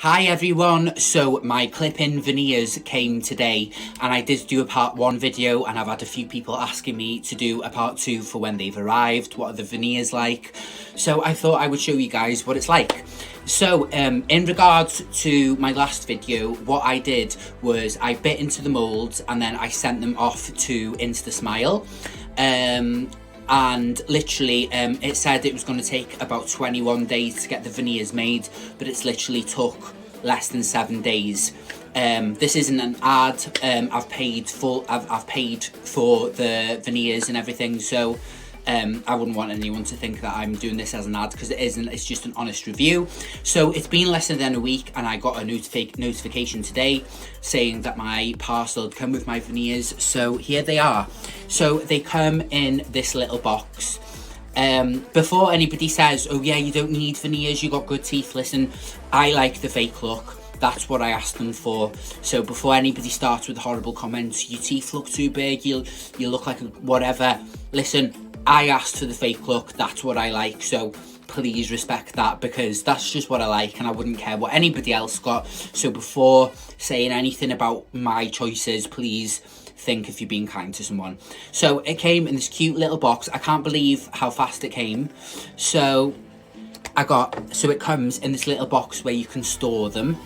Hi everyone, so my Clip In Veneers came today and I did do a part 1 video and I've had a few people asking me to do a part 2 for when they've arrived, what are the veneers like. So I thought I would show you guys what it's like. So in regards to my last video, what I did was I bit into the moulds and then I sent them off to Instasmile. And literally it said it was going to take about 21 days to get the veneers made, but it's literally took less than 7 days. This isn't an ad. I've paid for the veneers and everything, so I wouldn't want anyone to think that I'm doing this as an ad, because it isn't. It's just an honest review. So it's been less than a week and I got a notification today saying that my parcel had come with my veneers. So here they are. So they come in this little box. Before anybody says, oh yeah, you don't need veneers, you got good teeth, listen, I like the fake look. That's what I asked them for. So before anybody starts with horrible comments, your teeth look too big, you look like a whatever, listen, I asked for the fake look, that's what I like, so please respect that, because that's just what I like and I wouldn't care what anybody else got. So before saying anything about my choices, please think if you're being kind to someone. So it came in this cute little box. I can't believe how fast it came. So it comes in this little box where you can store them.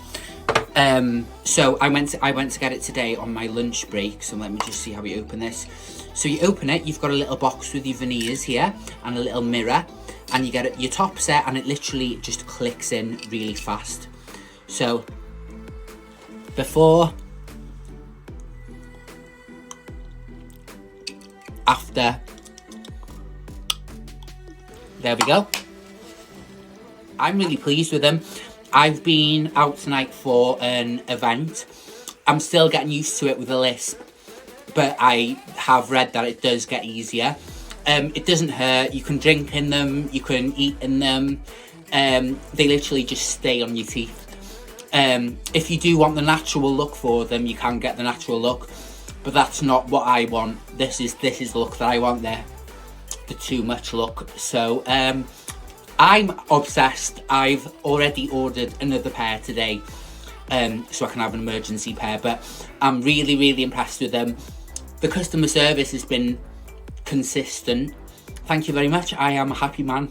So I went to get it today on my lunch break, so let me just see how we open this. So you open it, you've got a little box with your veneers here and a little mirror, and you get your top set and it literally just clicks in really fast. So before, after, there we go. I'm really pleased with them. I've been out tonight for an event. I'm still getting used to it with a lisp, but I have read that it does get easier. It doesn't hurt. You can drink in them, you can eat in them. They literally just stay on your teeth. If you do want the natural look for them, you can get the natural look, but that's not what I want. This is the look that I want there, the too much look. So I'm obsessed. I've already ordered another pair today, so I can have an emergency pair, but I'm really impressed with them. The customer service has been consistent. Thank you very much. I am a happy man.